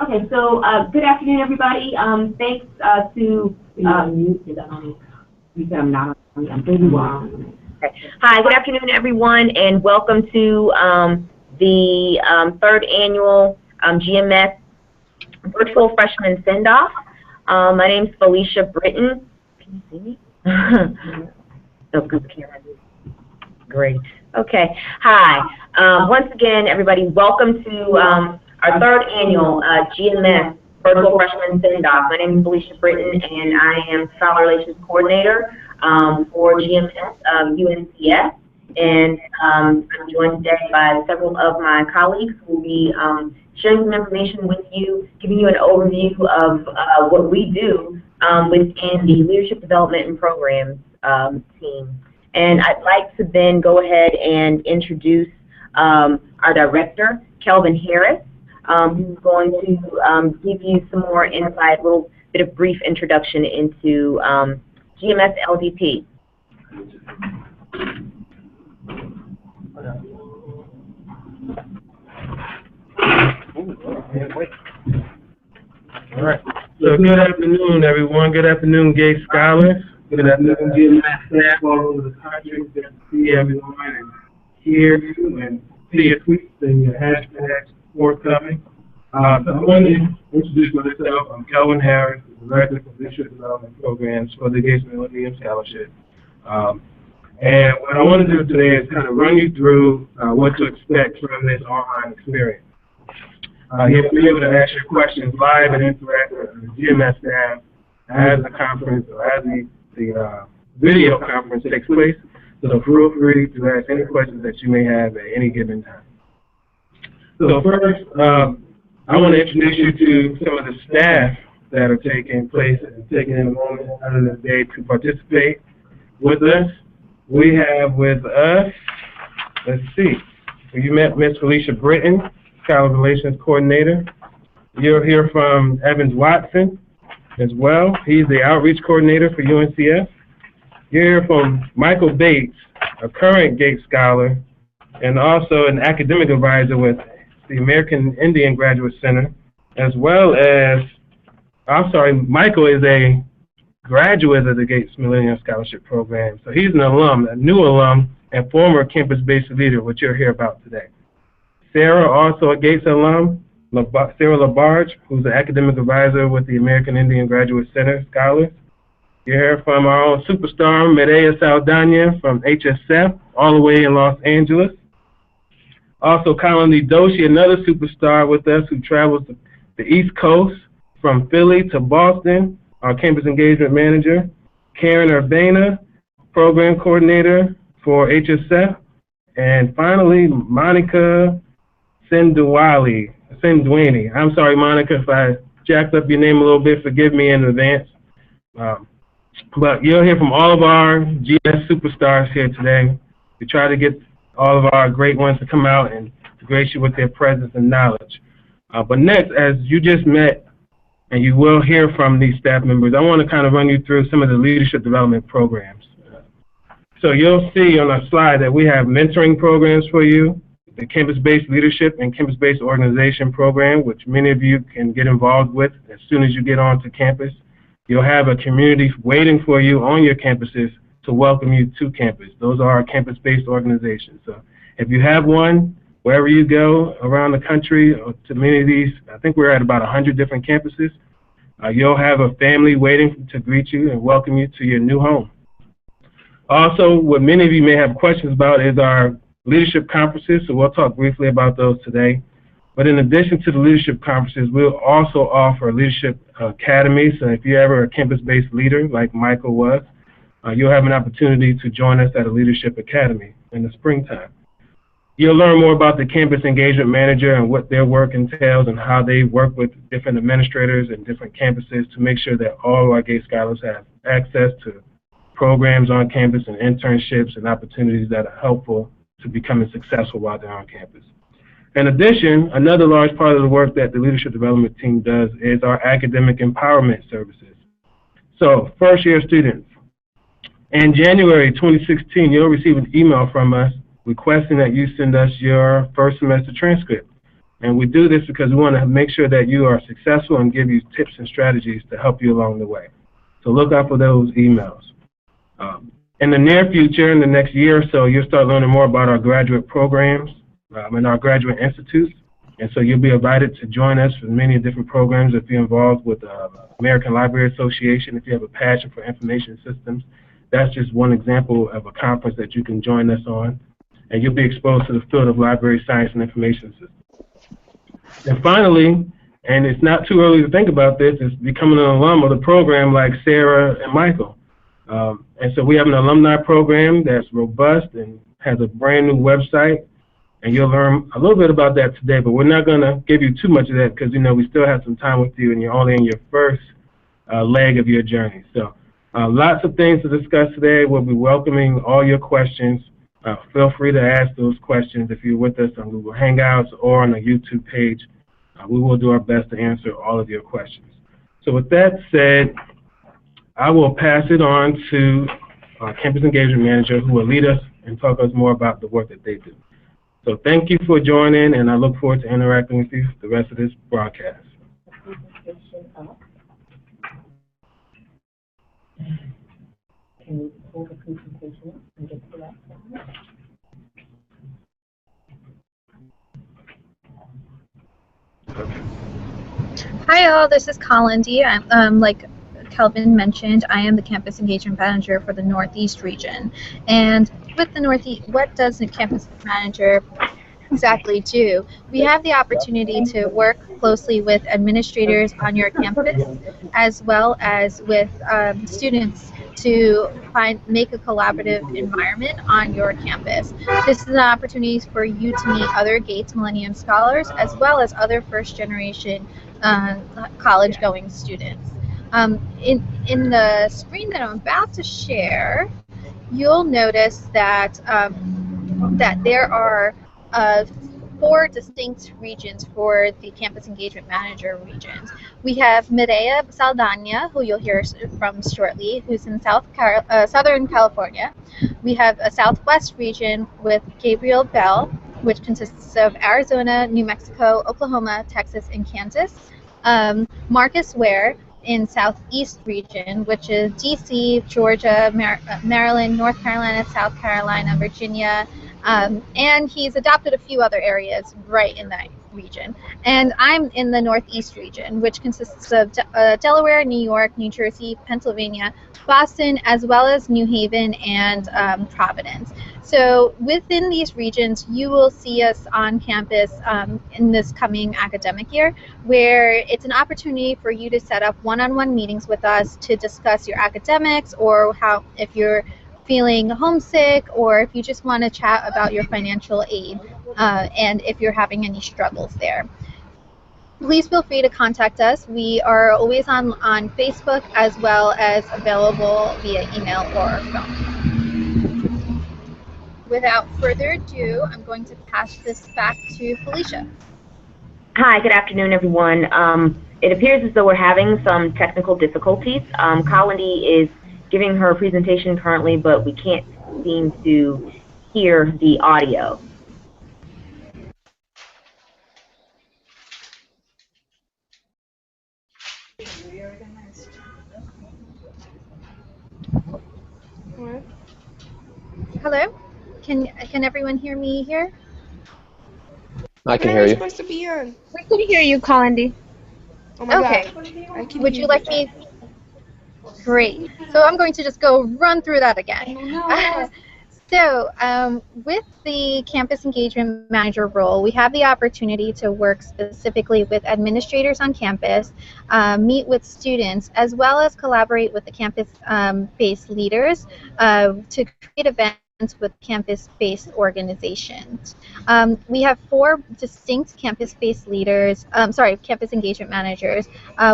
Okay, so good afternoon, everybody. Thanks to you said I'm not on. I'm pretty well. Okay. Hi, good afternoon, everyone, and welcome to the third annual GMS Virtual Freshman Send-Off. My name is Felicia Britton. Can you see me? Oh, good, Karen. Great. Okay. Hi. Once again, everybody, welcome to our third annual GMS Virtual Freshman Send-Off. My name is Felicia Britton, and I am Scholar Relations Coordinator for GMS UNCS. And I'm joined today by several of my colleagues who will be sharing some information with you, giving you an overview of what we do within the Leadership Development and Programs team. And I'd like to then go ahead and introduce our director, Kelvin Harris, who's going to give you some more insight, a little bit of brief introduction into GMS LDP. All right. So good afternoon, everyone. Good afternoon, Gay Scholars. Good afternoon, GMS staff all over the country. Good to see everyone and hear you and see your tweets and your hashtags forthcoming. So I want to introduce myself. I'm Kelvin Harris, the Director for Leadership Development Programs for the Gates Millennium Scholarship. And what I want to do today is kind of run you through what to expect from this online experience. You'll be able to ask your questions live and interact with the GMS staff as the conference or as the video conference takes place. So feel free to ask any questions that you may have at any given time. So first, I want to introduce you to some of the staff that are taking a moment out of the day to participate with us. We have with us, let's see, you met Ms. Felicia Britton, Scholar Relations Coordinator. You'll hear from Evans Watson as well. He's the Outreach Coordinator for UNCS. You'll hear from Michael Bates, a current Gates Scholar, and also an academic advisor with the American Indian Graduate Center, as well as, Michael is a graduate of the Gates Millennium Scholarship Program. So he's an alum, a new alum, and former campus-based leader, which you'll hear about today. Sarah, also a Gates alum, Sarah LaBarge, who's an academic advisor with the American Indian Graduate Center Scholars. You hear from our own superstar, Medea Saldana from HSF, all the way in Los Angeles. Also, Colin Doshi, another superstar with us who travels the East Coast from Philly to Boston, our campus engagement manager. Karen Urbana, program coordinator for HSF. And finally, Monica Sindwani. I'm sorry, Monica, if I jacked up your name a little bit, forgive me in advance. But you'll hear from all of our GS superstars here today. We try to get all of our great ones to come out and to grace you with their presence and knowledge. But next, as you just met, and you will hear from these staff members, I want to kind of run you through some of the leadership development programs. So you'll see on our slide that we have mentoring programs for you, the campus-based leadership and campus-based organization program, which many of you can get involved with as soon as you get onto campus. You'll have a community waiting for you on your campuses to welcome you to campus. Those are our campus-based organizations. So if you have one, wherever you go around the country, or to many of these, I think we're at about 100 different campuses, you'll have a family waiting to greet you and welcome you to your new home. Also, what many of you may have questions about is our leadership conferences, so we'll talk briefly about those today. But in addition to the leadership conferences, we'll also offer leadership academies. So if you're ever a campus-based leader, like Michael was, you'll have an opportunity to join us at a leadership academy in the springtime. You'll learn more about the campus engagement manager and what their work entails and how they work with different administrators and different campuses to make sure that all of our Gates Scholars have access to programs on campus and internships and opportunities that are helpful to becoming successful while they're on campus. In addition, another large part of the work that the leadership development team does is our academic empowerment services. So, first-year students, in January 2016, you'll receive an email from us requesting that you send us your first semester transcript. And we do this because we want to make sure that you are successful and give you tips and strategies to help you along the way. So look out for those emails. In the near future, in the next year or so, you'll start learning more about our graduate programs and our graduate institutes. And so you'll be invited to join us for many different programs if you're involved with the American Library Association, if you have a passion for information systems. That's just one example of a conference that you can join us on. And you'll be exposed to the field of library science and information systems. And finally, and it's not too early to think about this, is becoming an alum of the program like Sarah and Michael. And so we have an alumni program that's robust and has a brand new website. And you'll learn a little bit about that today, but we're not going to give you too much of that because, we still have some time with you and you're only in your first leg of your journey. So lots of things to discuss today. We'll be welcoming all your questions. Feel free to ask those questions if you're with us on Google Hangouts or on the YouTube page. We will do our best to answer all of your questions. So with that said, I will pass it on to our Campus Engagement Manager who will lead us and talk us more about the work that they do. So thank you for joining, and I look forward to interacting with you the rest of this broadcast. Can you pull the presentation up and get to that slide? Hi all, this is Colin D. I'm like Kelvin mentioned, I am the Campus Engagement Manager for the Northeast region. And with the Northeast, what does the Campus Manager exactly do? We have the opportunity to work closely with administrators on your campus as well as with students to make a collaborative environment on your campus. This is an opportunity for you to meet other Gates Millennium Scholars as well as other first-generation college-going students. In the screen that I'm about to share, you'll notice that that there are 4 distinct regions for the Campus Engagement Manager regions. We have Mireya Saldana, who you'll hear from shortly, who's in Southern California. We have a Southwest region with Gabriel Bell, which consists of Arizona, New Mexico, Oklahoma, Texas, and Kansas. Marcus Ware in Southeast region, which is DC, Georgia, Maryland, North Carolina, South Carolina, Virginia, and he's adopted a few other areas right in that region. And I'm in the Northeast region, which consists of Delaware, New York, New Jersey, Pennsylvania, Boston, as well as New Haven and Providence. So within these regions, you will see us on campus in this coming academic year, where it's an opportunity for you to set up one-on-one meetings with us to discuss your academics, or how, if you're feeling homesick, or if you just want to chat about your financial aid, and if you're having any struggles there. Please feel free to contact us. We are always on Facebook, as well as available via email or phone. Without further ado, I'm going to pass this back to Felicia. Hi, good afternoon, everyone. It appears as though we're having some technical difficulties. Colin is giving her presentation currently, but we can't seem to hear the audio. Hello? Can everyone hear me here? I can hear you. Supposed to be on. We can hear you, Colin. Oh my Okay. God. Would you like me? Great. So I'm going to just go run through that again. So with the Campus Engagement Manager role, we have the opportunity to work specifically with administrators on campus, meet with students, as well as collaborate with the campus-based leaders to create events with campus-based organizations. We have 4 distinct campus-based leaders, campus engagement managers.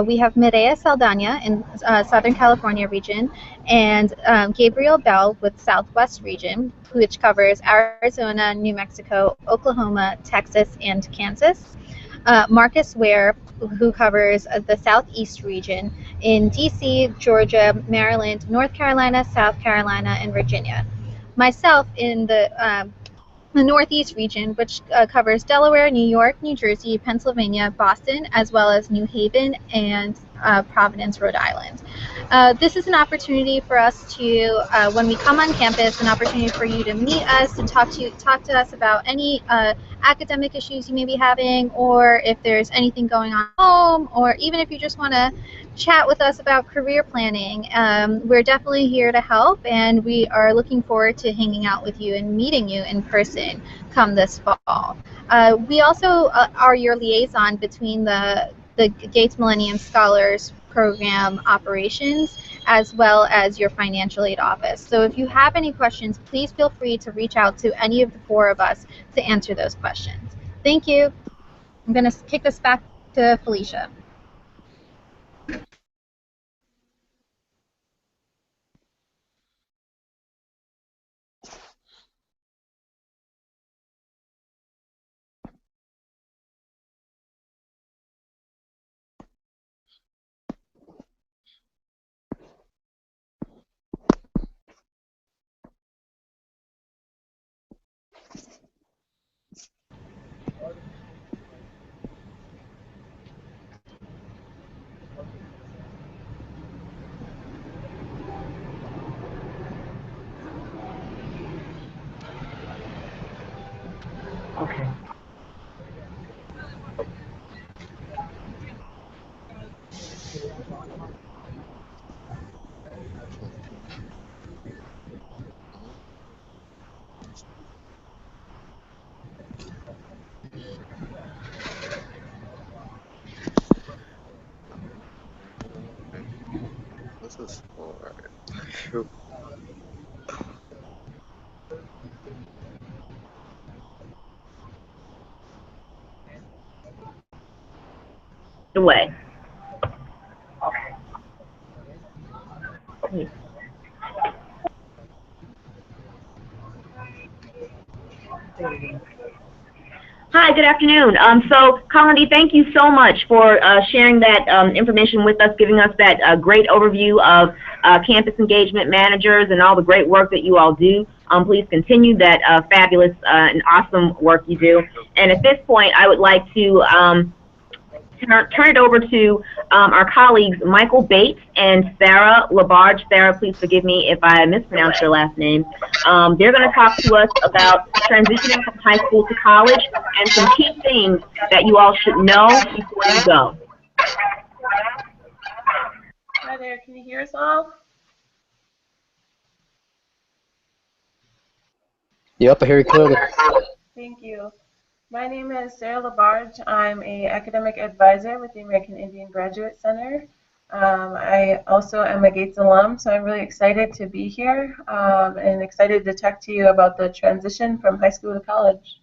We have Mireya Saldana in Southern California region, and Gabriel Bell with Southwest region, which covers Arizona, New Mexico, Oklahoma, Texas, and Kansas. Marcus Ware, who covers the Southeast region in DC, Georgia, Maryland, North Carolina, South Carolina, and Virginia. Myself in the the Northeast region, which covers Delaware, New York, New Jersey, Pennsylvania, Boston, as well as New Haven and Providence, Rhode Island. This is an opportunity for us to, when we come on campus, an opportunity for you to meet us and talk to us about any academic issues you may be having, or if there's anything going on at home, or even if you just want to chat with us about career planning. We're definitely here to help, and we are looking forward to hanging out with you and meeting you in person come this fall. We also are your liaison between the Gates Millennium Scholars Program operations as well as your financial aid office. So if you have any questions, please feel free to reach out to any of the four of us to answer those questions. Thank you. I'm going to kick this back to Felicia. Okay. This is hard. Away. Hi, good afternoon. So, Colin, thank you so much for sharing that information with us, giving us that great overview of campus engagement managers and all the great work that you all do. Please continue that fabulous and awesome work you do. And at this point, I would like to turn it over to our colleagues Michael Bates and Sarah Labarge. Sarah, please forgive me if I mispronounce your last name. They're going to talk to us about transitioning from high school to college and some key things that you all should know before you go. Hi there, can you hear us all? Yep, I hear you clearly. Thank you. My name is Sarah Labarge. I'm an academic advisor with the American Indian Graduate Center. I also am a Gates alum, so I'm really excited to be here and excited to talk to you about the transition from high school to college.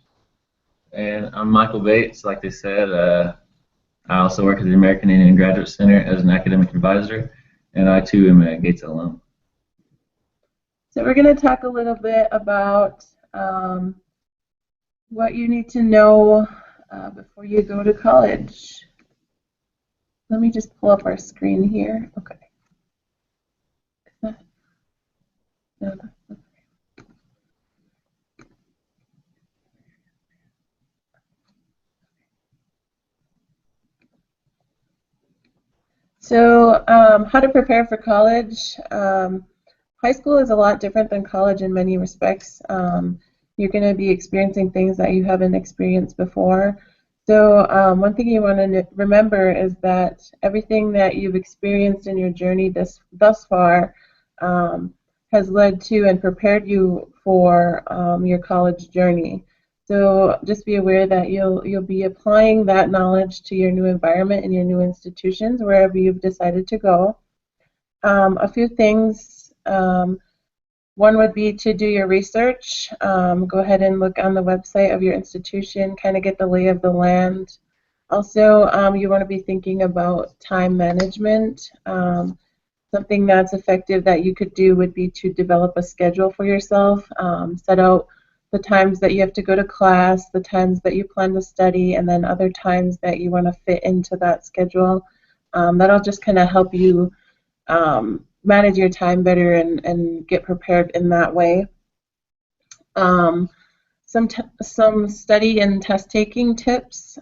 And I'm Michael Bates, like they said. I also work at the American Indian Graduate Center as an academic advisor, and I too am a Gates alum. So we're going to talk a little bit about what you need to know before you go to college. Let me just pull up our screen here. Okay. No, that's not. So how to prepare for college. High school is a lot different than college in many respects. You're going to be experiencing things that you haven't experienced before. So one thing you want to remember is that everything that you've experienced in your journey thus far has led to and prepared you for your college journey. So just be aware that you'll be applying that knowledge to your new environment and your new institutions wherever you've decided to go. A few things. One would be to do your research. Go ahead and look on the website of your institution, kind of get the lay of the land. Also, you want to be thinking about time management. Something that's effective that you could do would be to develop a schedule for yourself. Set out the times that you have to go to class, the times that you plan to study, and then other times that you want to fit into that schedule. That'll just kind of help you manage your time better and get prepared in that way. some study and test taking tips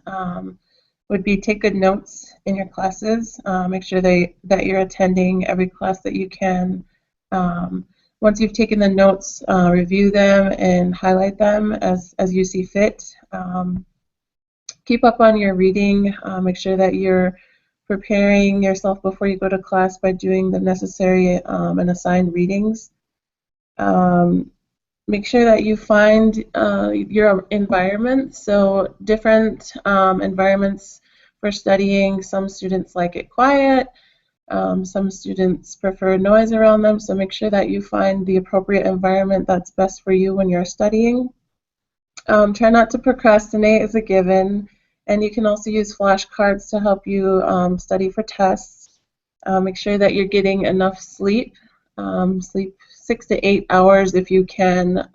would be take good notes in your classes. Make sure that you're attending every class that you can. Once you've taken the notes, review them and highlight them as you see fit. Keep up on your reading. Make sure that you're preparing yourself before you go to class by doing the necessary and assigned readings. Make sure that you find your environment. So different environments for studying. Some students like it quiet. Some students prefer noise around them. So make sure that you find the appropriate environment that's best for you when you're studying. Try not to procrastinate is a given. And you can also use flashcards to help you study for tests. Make sure that you're getting enough sleep. Sleep 6 to 8 hours if you can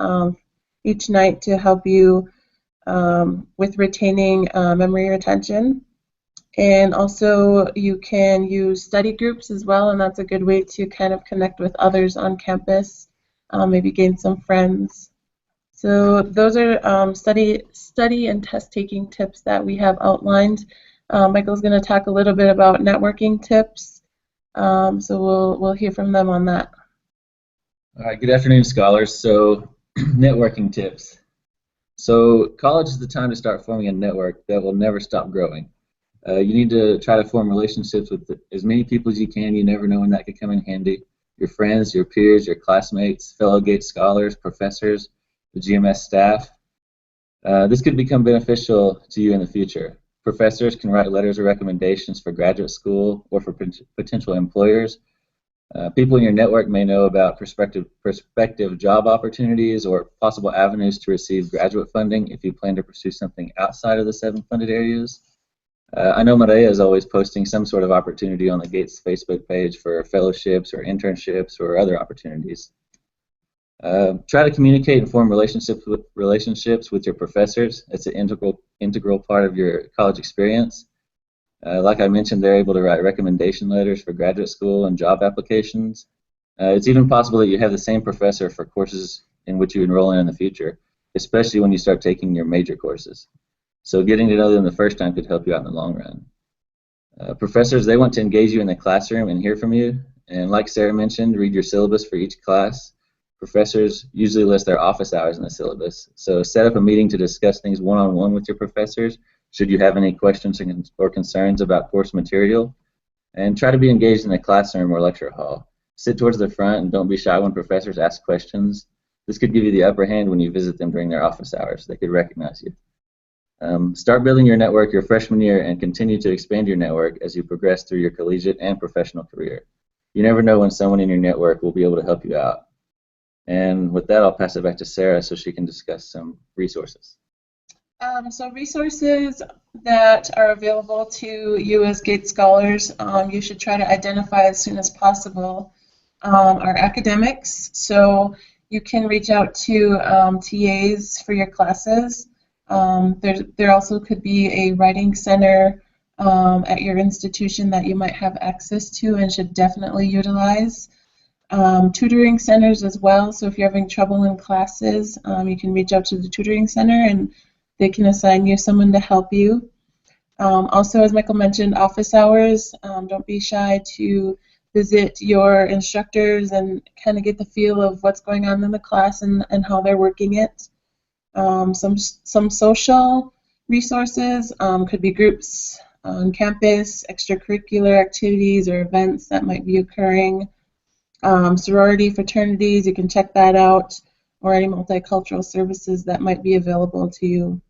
each night to help you with retaining memory retention. And also you can use study groups as well, and that's a good way to kind of connect with others on campus, maybe gain some friends. So those are study and test taking tips that we have outlined. Michael's going to talk a little bit about networking tips, so we'll hear from them on that. All right, good afternoon, scholars. So networking tips. So college is the time to start forming a network that will never stop growing. You need to try to form relationships with as many people as you can. You never know when that could come in handy. Your friends, your peers, your classmates, fellow Gates scholars, professors, the GMS staff. This could become beneficial to you in the future. Professors can write letters of recommendations for graduate school or for potential employers. People in your network may know about prospective job opportunities or possible avenues to receive graduate funding if you plan to pursue something outside of the 7 funded areas. I know Maria is always posting some sort of opportunity on the Gates Facebook page for fellowships or internships or other opportunities. Try to communicate and form relationships with your professors. It's an integral part of your college experience. Like I mentioned, they're able to write recommendation letters for graduate school and job applications. It's even possible that you have the same professor for courses in which you enroll in the future, especially when you start taking your major courses. So getting to know them the first time could help you out in the long run. Professors, they want to engage you in the classroom and hear from you. And like Sarah mentioned, read your syllabus for each class. Professors usually list their office hours in the syllabus. So set up a meeting to discuss things one-on-one with your professors should you have any questions or concerns about course material. And try to be engaged in the classroom or lecture hall. Sit towards the front and don't be shy when professors ask questions. This could give you the upper hand when you visit them during their office hours. They could recognize you. Start building your network your freshman year and continue to expand your network as you progress through your collegiate and professional career. You never know when someone in your network will be able to help you out. And with that, I'll pass it back to Sarah so she can discuss some resources. So resources that are available to you as Gates scholars, you should try to identify as soon as possible, are academics. So you can reach out to TAs for your classes. There also could be a writing center at your institution that you might have access to and should definitely utilize. Tutoring centers as well, so if you're having trouble in classes, you can reach out to the tutoring center and they can assign you someone to help you. Also, as Michael mentioned, office hours. Don't be shy to visit your instructors and kind of get the feel of what's going on in the class and how they're working it. Some social resources could be groups on campus, extracurricular activities or events that might be occurring. Sorority, fraternities, you can check that out, or any multicultural services that might be available to you.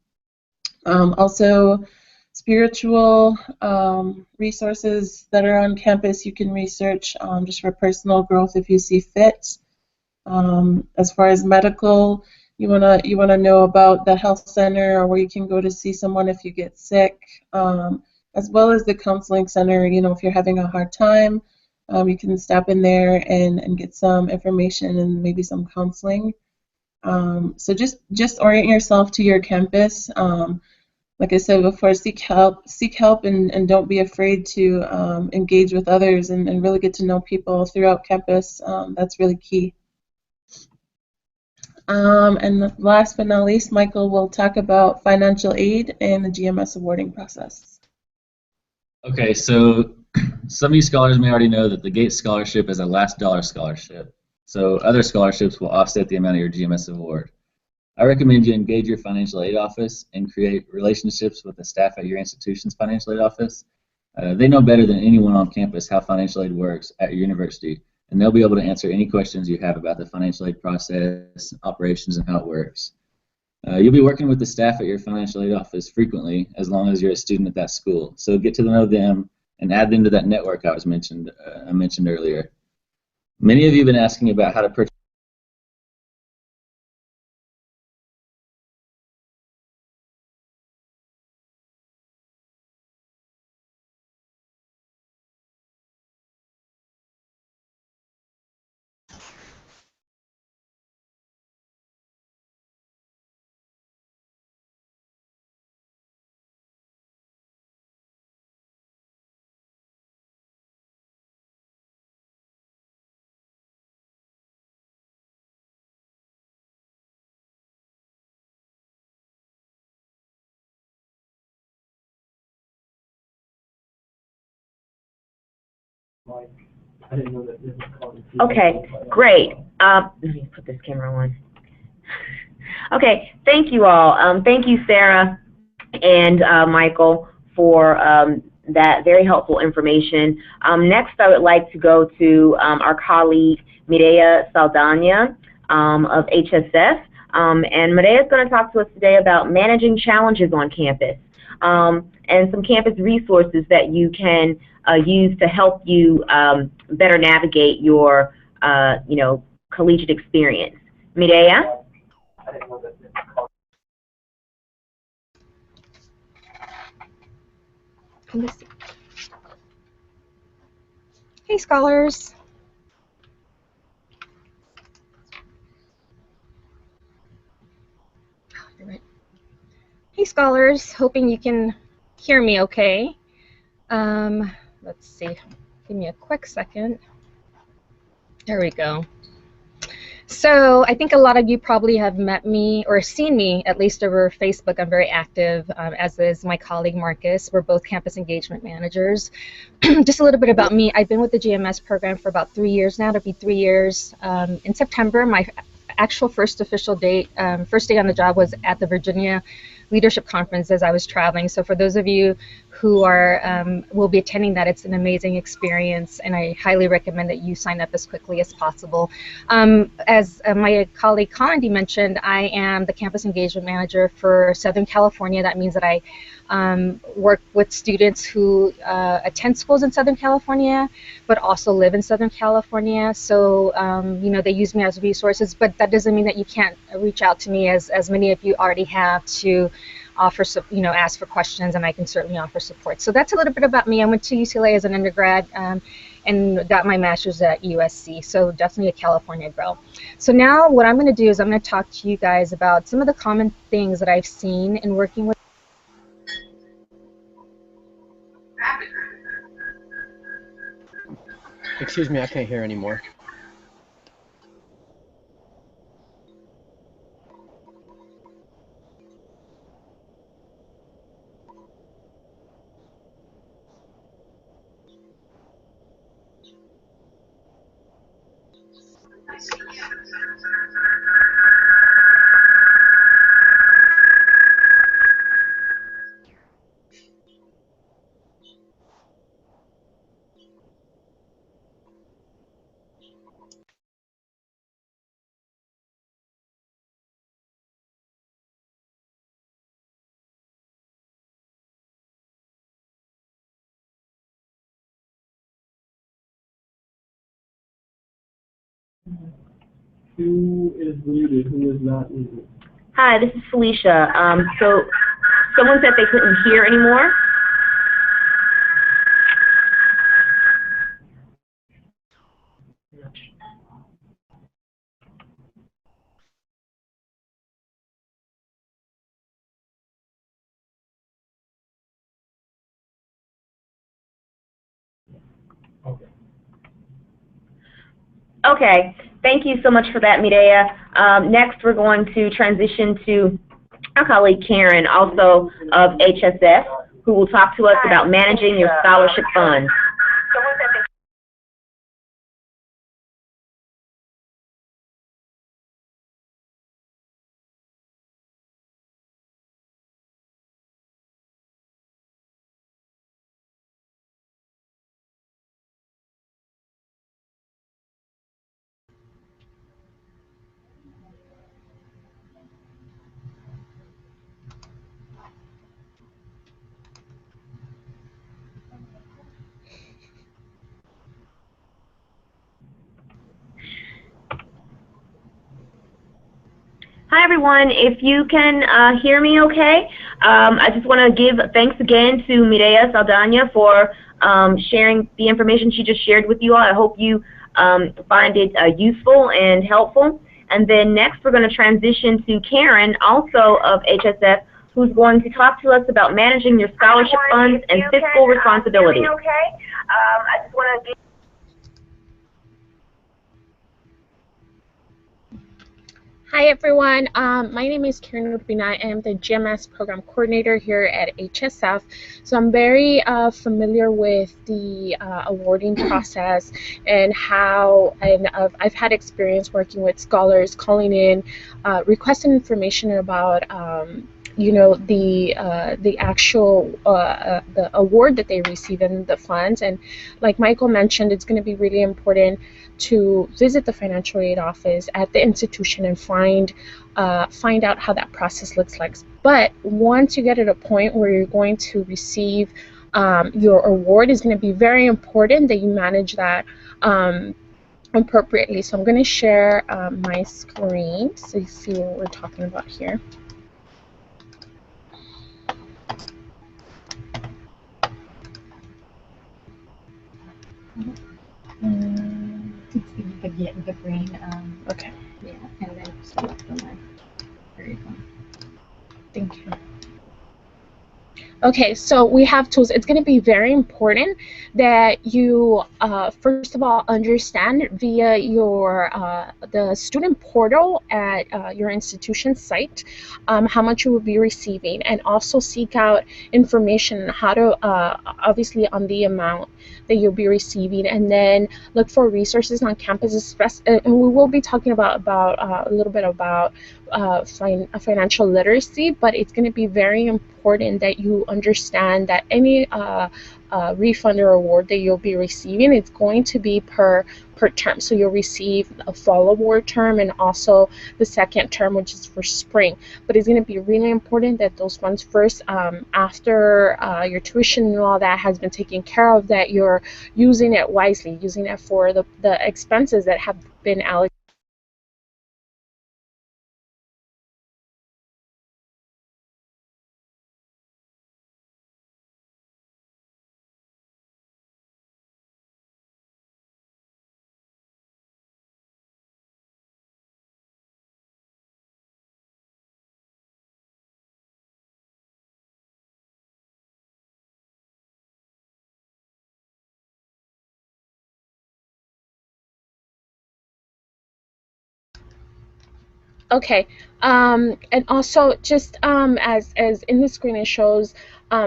Also, spiritual resources that are on campus you can research just for personal growth if you see fit. As far as medical, you wanna know about the health center or where you can go to see someone if you get sick, as well as the counseling center. You know, if you're having a hard time, you can stop in there and get some information and maybe some counseling. So just orient yourself to your campus. Like I said before, seek help and don't be afraid to engage with others and really get to know people throughout campus. That's really key. And last but not least, Michael will talk about financial aid and the GMS awarding process. Okay, so some of you scholars may already know that the Gates Scholarship is a last dollar scholarship. So other scholarships will offset the amount of your GMS award. I recommend you engage your financial aid office and create relationships with the staff at your institution's financial aid office. They know better than anyone on campus how financial aid works at your university, and they'll be able to answer any questions you have about the financial aid process, operations, and how it works. You'll be working with the staff at your financial aid office frequently as long as you're a student at that school. So get to know them and add them to that network I mentioned earlier. Many of you have been asking about how to purchase. Okay, great. Let me put this camera on. Okay, thank you all. Thank you, Sarah and Michael, for that very helpful information. Next, I would like to go to our colleague, Mireya Saldana of HSF. And Mireya is going to talk to us today about managing challenges on campus and some campus resources that you can use to help you better navigate your, collegiate experience. Mireya? Hey, scholars. Hey, scholars. Hoping you can hear me okay. Let's see. Give me a quick second. There we go. So I think a lot of you probably have met me or seen me, at least over Facebook. I'm very active, as is my colleague Marcus. We're both campus engagement managers. Just a little bit about me. I've been with the GMS program for about 3 years now. It'll be 3 years. In September, my actual first official date, first day on the job was at the Virginia Leadership Conference as I was traveling. So for those of you who are will be attending that, it's an amazing experience, and I highly recommend that you sign up as quickly as possible. As my colleague Condi mentioned, I am the campus engagement manager for Southern California. That means that I work with students who attend schools in Southern California, but also live in Southern California. So they use me as resources, but that doesn't mean that you can't reach out to me, as many of you already have, to offer, ask for questions, and I can certainly offer support. So that's a little bit about me. I went to UCLA as an undergrad and got my master's at USC, so definitely a California girl. So now what I'm going to do is I'm going to talk to you guys about some of the common things that I've seen in working with. Excuse me, I can't hear anymore. Who is muted? Who is not muted? Hi, this is Felicia. So someone said they couldn't hear anymore. Okay, Thank you so much for that, Mireya. Next, we're going to transition to our colleague Karen, also of HSF, who will talk to us about managing your scholarship funds. Hi everyone, if you can hear me okay, I just want to give thanks again to Mireya Saldana for sharing the information she just shared with you all. I hope you find it useful and helpful. And then next we're going to transition to Karen, also of HSF, who's going to talk to us about managing your scholarship funds and fiscal responsibilities. I just want to give Hi everyone, my name is Karen Urbina. I am the GMS program coordinator here at HSF. So I'm very familiar with the awarding process and how, and I've had experience working with scholars, calling in, requesting information about you know, the actual the award that they receive and the funds. And like Michael mentioned, it's going to be really important to visit the financial aid office at the institution and find out how that process looks like. But once you get at a point where you're going to receive your award, is going to be very important that you manage that appropriately. So I'm going to share my screen so you see what we're talking about here. The green, Okay. yeah, and then select the line. There you go. Thank you. Okay, so we have tools. It's going to be very important that you, first of all, understand via your the student portal at your institution site how much you will be receiving, and also seek out information on how to, obviously, on the amount that you'll be receiving, and then look for resources on campus. And we will be talking about a little bit about financial literacy, but it's going to be very important that you understand that any refund or award that you'll be receiving is going to be per term. So you'll receive a fall award term and also the second term, which is for spring. But it's going to be really important that those funds first, after your tuition and all that has been taken care of, that you're using it wisely, using it for the expenses that have been allocated. Okay, and also just as in the screen it shows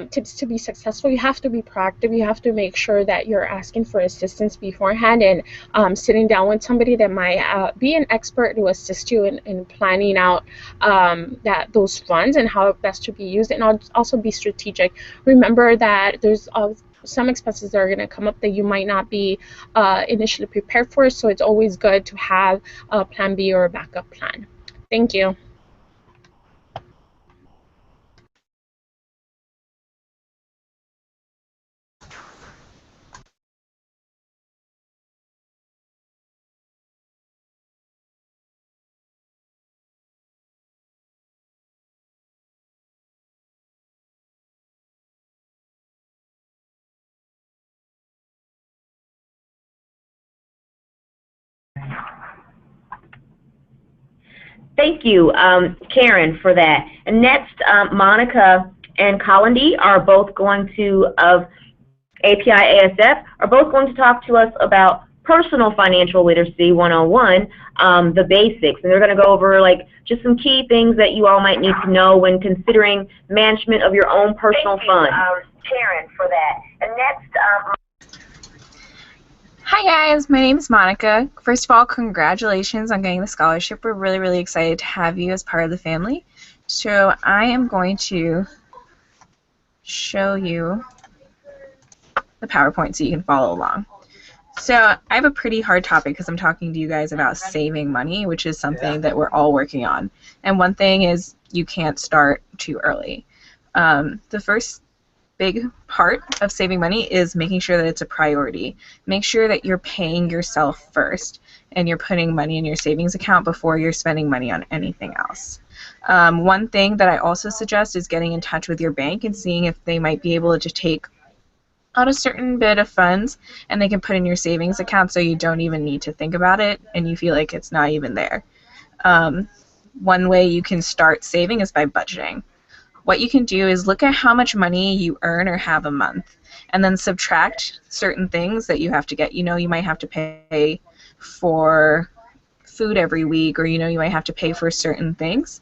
tips to be successful, you have to be proactive. You have to make sure that you're asking for assistance beforehand and sitting down with somebody that might be an expert to assist you in planning out those funds and how best to be used, and also be strategic. Remember that there's some expenses that are going to come up that you might not be initially prepared for, so it's always good to have a plan B or a backup plan. Thank you. Thank you, Karen, for that. And next, Monica and Colin are both going to, of API ASF, are both going to talk to us about Personal Financial Literacy 101, the basics. And they're going to go over like just some key things that you all might need to know when considering management of your own personal funds. Sharon, for that. And next, Hi guys, my name is Monica. First of all, congratulations on getting the scholarship. We're really, really excited to have you as part of the family. So I am going to show you the PowerPoint so you can follow along. So I have a pretty hard topic because I'm talking to you guys about saving money, which is something that we're all working on. And one thing is you can't start too early. The first big part of saving money is making sure that it's a priority. Make sure that you're paying yourself first and you're putting money in your savings account before you're spending money on anything else. One thing that I also suggest is getting in touch with your bank and seeing if they might be able to take out a certain bit of funds and they can put in your savings account so you don't even need to think about it and you feel like it's not even there. One way you can start saving is by budgeting. What you can do is look at how much money you earn or have a month and then subtract certain things that you have to get. You know, you might have to pay for food every week, or you know, you might have to pay for certain things.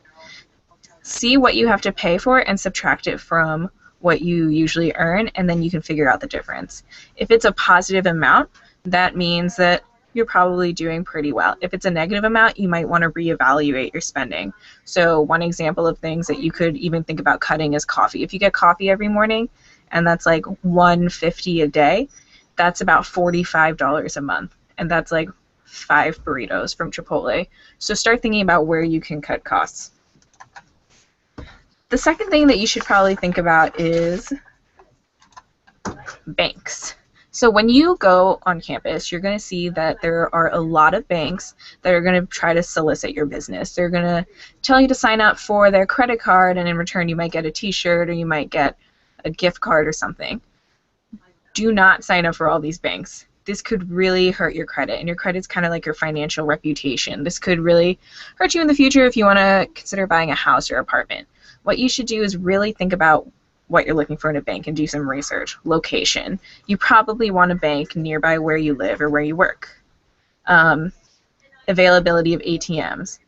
See what you have to pay for and subtract it from what you usually earn, and then you can figure out the difference. If it's a positive amount, that means that you're probably doing pretty well. If it's a negative amount, you might want to reevaluate your spending. So one example of things that you could even think about cutting is coffee. If you get coffee every morning and that's like $1.50 a day, that's about $45 a month, and that's like 5 burritos from Chipotle. So start thinking about where you can cut costs. The second thing that you should probably think about is banks. So when you go on campus, you're going to see that there are a lot of banks that are going to try to solicit your business. They're going to tell you to sign up for their credit card, and in return you might get a t-shirt or you might get a gift card or something. Do not sign up for all these banks. This could really hurt your credit, and your credit's kind of like your financial reputation. This could really hurt you in the future if you want to consider buying a house or apartment. What you should do is really think about what you're looking for in a bank and do some research. Location. You probably want a bank nearby where you live or where you work. Availability of ATMs.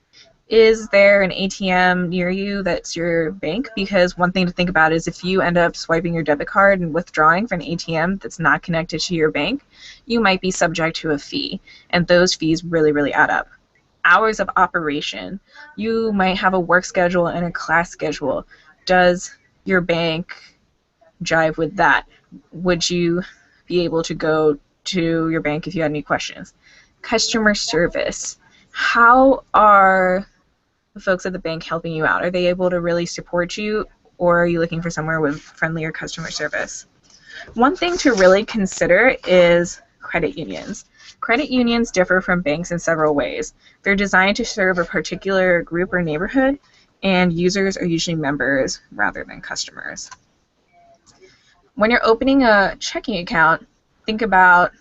Is there an ATM near you that's your bank? Because one thing to think about is if you end up swiping your debit card and withdrawing from an ATM that's not connected to your bank, you might be subject to a fee, and those fees really, really add up. Hours of operation. You might have a work schedule and a class schedule. Does your bank jive with that? Would you be able to go to your bank if you had any questions? Customer service. How are the folks at the bank helping you out? Are they able to really support you, or are you looking for somewhere with friendlier customer service? One thing to really consider is credit unions. Credit unions differ from banks in several ways. They're designed to serve a particular group or neighborhood, and users are usually members rather than customers. When you're opening a checking account, think about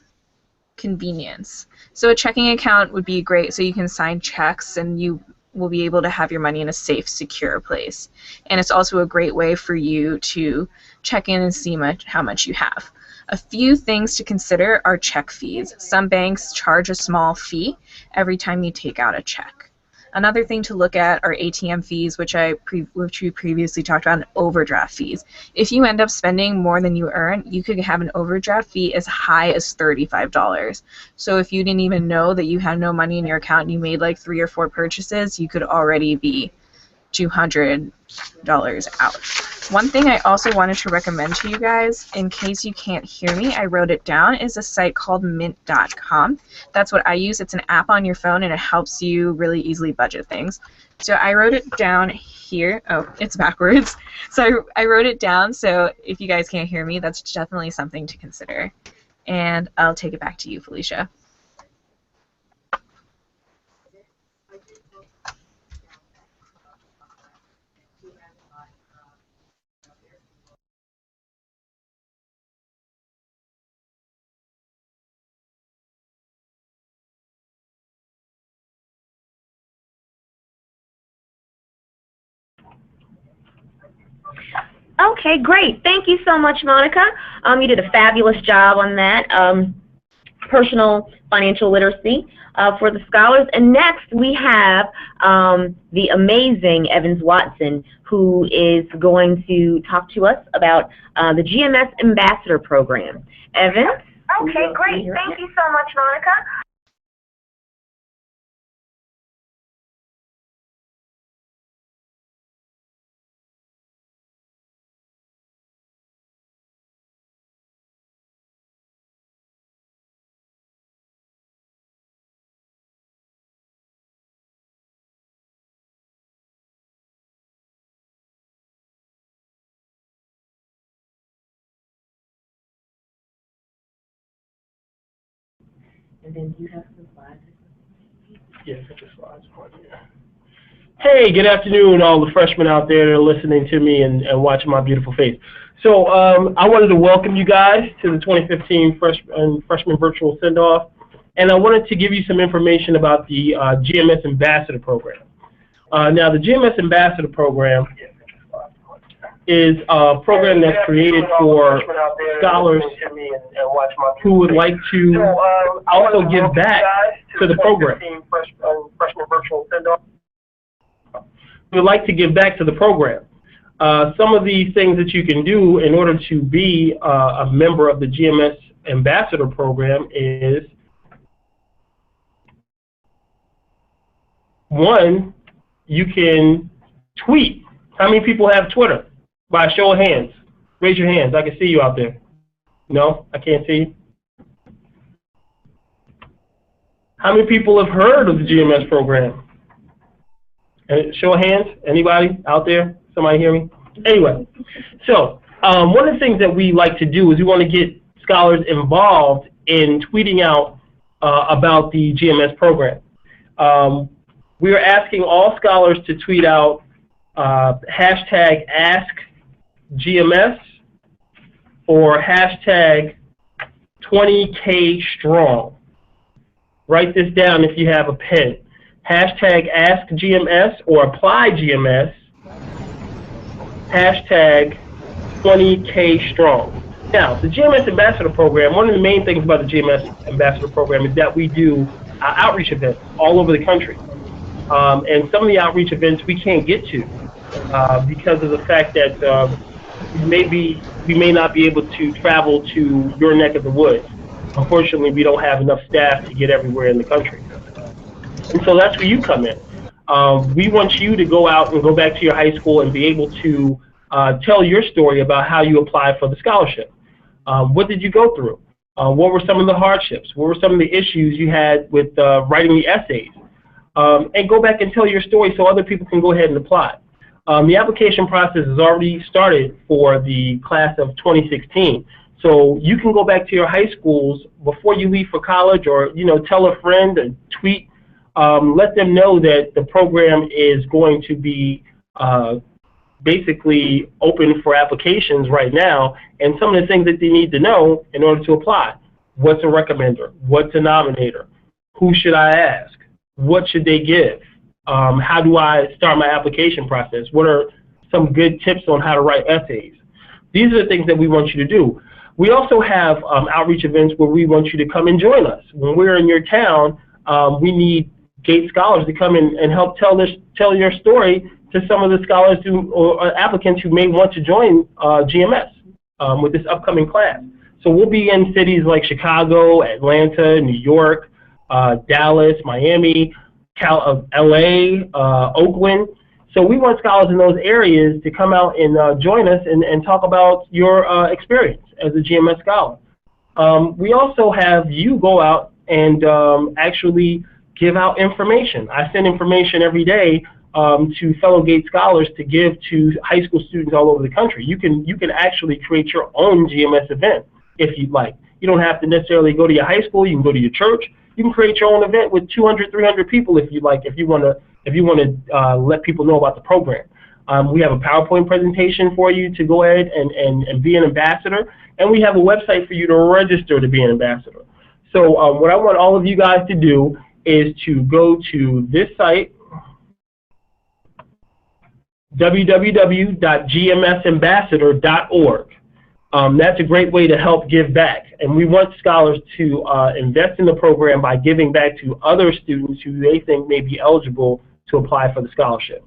convenience. So a checking account would be great so you can sign checks and you will be able to have your money in a safe, secure place. And it's also a great way for you to check in and see how much you have. A few things to consider are check fees. Some banks charge a small fee every time you take out a check. Another thing to look at are ATM fees, which we previously talked about, and overdraft fees. If you end up spending more than you earn, you could have an overdraft fee as high as $35. So if you didn't even know that you had no money in your account and you made like 3 or 4 purchases, you could already be $200 out. One thing I also wanted to recommend to you guys, in case you can't hear me, I wrote it down, is a site called mint.com. That's what I use. It's an app on your phone and it helps you really easily budget things. So I wrote it down here. Oh, it's backwards. So I wrote it down, so if you guys can't hear me, that's definitely something to consider. And I'll take it back to you, Felicia. Okay, great. Thank you so much, Monica. You did a fabulous job on that. personal financial literacy for the scholars. And next we have the amazing Evans Watson, who is going to talk to us about the GMS Ambassador Program. Evans? Okay, great. Thank you so much, Monica. And then you have some slides. Yes, I just slides on here. Hey, good afternoon, all the freshmen out there that are listening to me and watching my beautiful face. So I wanted to welcome you guys to the 2015 Freshman Virtual Send-Off, and I wanted to give you some information about the GMS Ambassador Program. Now, the GMS Ambassador Program is a program that's created for scholars who would like to also give back to the program. Who would like to give back to the program. Some of these things that you can do in order to be a member of the GMS Ambassador Program is, one, you can tweet. How many people have Twitter? By a show of hands. Raise your hands. I can see you out there. No? I can't see you. How many people have heard of the GMS program? Show of hands. Anybody out there? Somebody hear me? Anyway, so one of the things that we like to do is we want to get scholars involved in tweeting out about the GMS program. We are asking all scholars to tweet out hashtag AskGMS or hashtag 20K Strong. Write this down if you have a pen. Hashtag AskGMS or ApplyGMS, hashtag 20K Strong. Now, the GMS Ambassador Program, one of the main things about the GMS Ambassador Program is that we do outreach events all over the country. And some of the outreach events we can't get to because of the fact that we may not be able to travel to your neck of the woods. Unfortunately, we don't have enough staff to get everywhere in the country. And so that's where you come in. We want you to go out and go back to your high school and be able to tell your story about how you applied for the scholarship. What did you go through? What were some of the hardships? What were some of the issues you had with writing the essays? And go back and tell your story so other people can go ahead and apply. The application process has already started for the class of 2016. So you can go back to your high schools before you leave for college, or tell a friend, or tweet, let them know that the program is going to be basically open for applications right now, and some of the things that they need to know in order to apply. What's a recommender? What's a nominator? Who should I ask? What should they give? How do I start my application process? What are some good tips on how to write essays? These are the things that we want you to do. We also have outreach events where we want you to come and join us. When we're in your town, we need GATE scholars to come in and help tell your story to some of the scholars or applicants who may want to join GMS with this upcoming class. So we'll be in cities like Chicago, Atlanta, New York, Dallas, Miami, LA, Oakland. So we want scholars in those areas to come out and join us and talk about your experience as a GMS scholar. We also have you go out and actually give out information. I send information every day to fellow GATE scholars to give to high school students all over the country. You can actually create your own GMS event if you'd like. You don't have to necessarily go to your high school. You can go to your church. You can create your own event with 200, 300 people if you'd like. If you want to let people know about the program. We have a PowerPoint presentation for you to go ahead and be an ambassador, and we have a website for you to register to be an ambassador. So what I want all of you guys to do is to go to this site, www.gmsambassador.org. that's a great way to help give back. And we want scholars to invest in the program by giving back to other students who they think may be eligible to apply for the scholarship.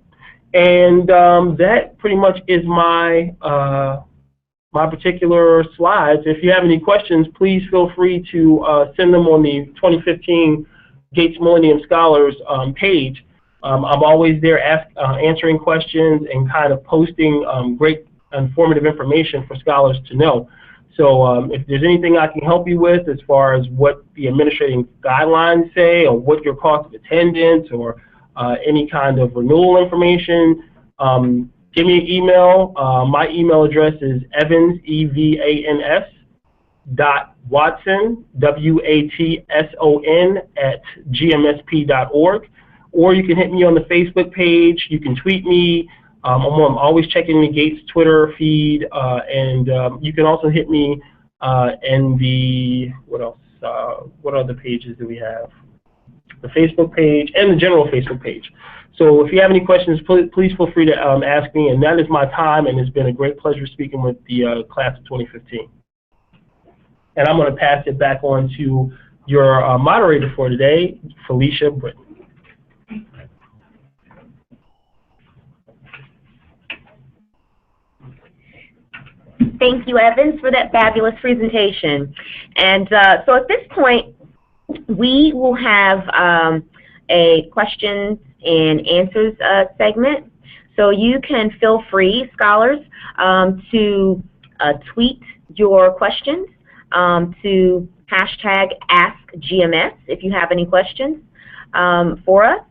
And that pretty much is my my particular slides. If you have any questions, please feel free to send them on the 2015 Gates Millennium Scholars page. I'm always there answering questions and kind of posting great informative information for scholars to know. So if there's anything I can help you with as far as what the administrating guidelines say, or what your cost of attendance, or any kind of renewal information, give me an email. My email address is Evans, EVANS, .Watson, WATSON, @gmsp.org. Or you can hit me on the Facebook page. You can tweet me. I'm always checking the Gates Twitter feed, and you can also hit me in the, what else? What other pages do we have? The Facebook page and the general Facebook page. So if you have any questions, please feel free to ask me, and that is my time, and it's been a great pleasure speaking with the class of 2015. And I'm going to pass it back on to your moderator for today, Felicia Britton. Thank you, Evans, for that fabulous presentation. And so at this point, we will have a questions and answers segment. So you can feel free, scholars, to tweet your questions to #AskGMS if you have any questions for us,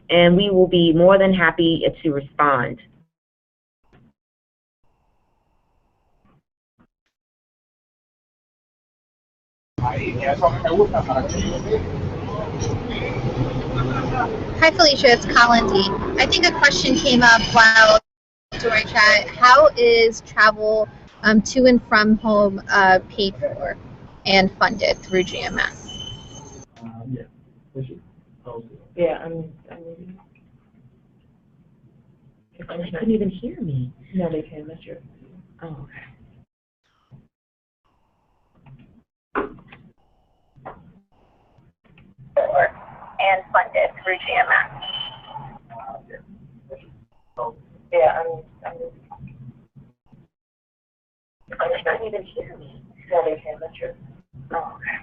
and we will be more than happy to respond. Hi Felicia, it's Colin D. I think a question came up while during chat. How is travel to and from home paid for and funded through GMS? Yeah, I'm they couldn't even hear me. No, they can. That's your. Oh, okay. And funded through GMS. Yeah, they couldn't even hear me. No, they can. That's your. Oh, okay.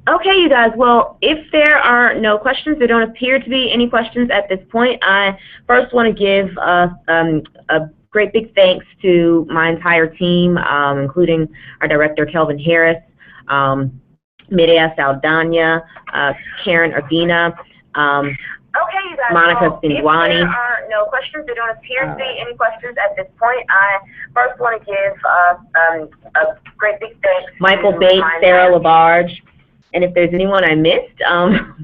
Okay, you guys, well, if there are no questions, there don't appear to be any questions at this point, I first want to give a great big thanks to my entire team, including our director, Kelvin Harris, Medea Saldana, Karen Urbina, Okay, you guys, Monica well, Sindwani. if there are no questions, there don't appear to be any questions at this point, I first want to give a great big thanks Michael to Bates, my Sarah Labarge, and if there's anyone I missed,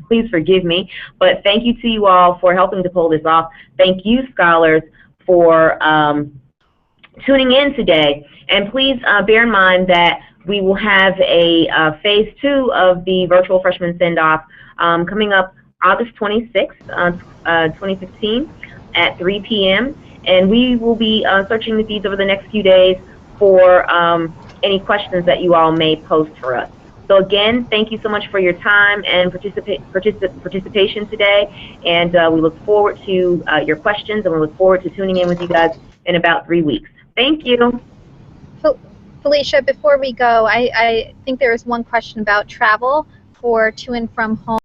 please forgive me. But thank you to you all for helping to pull this off. Thank you, scholars, for tuning in today. And please bear in mind that we will have a phase 2 of the virtual freshman send-off coming up August 26th, 2015 at 3 p.m. And we will be searching the feeds over the next few days for any questions that you all may post for us. So again, thank you so much for your time and participation today, and we look forward to your questions, and we look forward to tuning in with you guys in about 3 weeks. Thank you. Felicia, before we go, I think there is one question about travel for to and from home.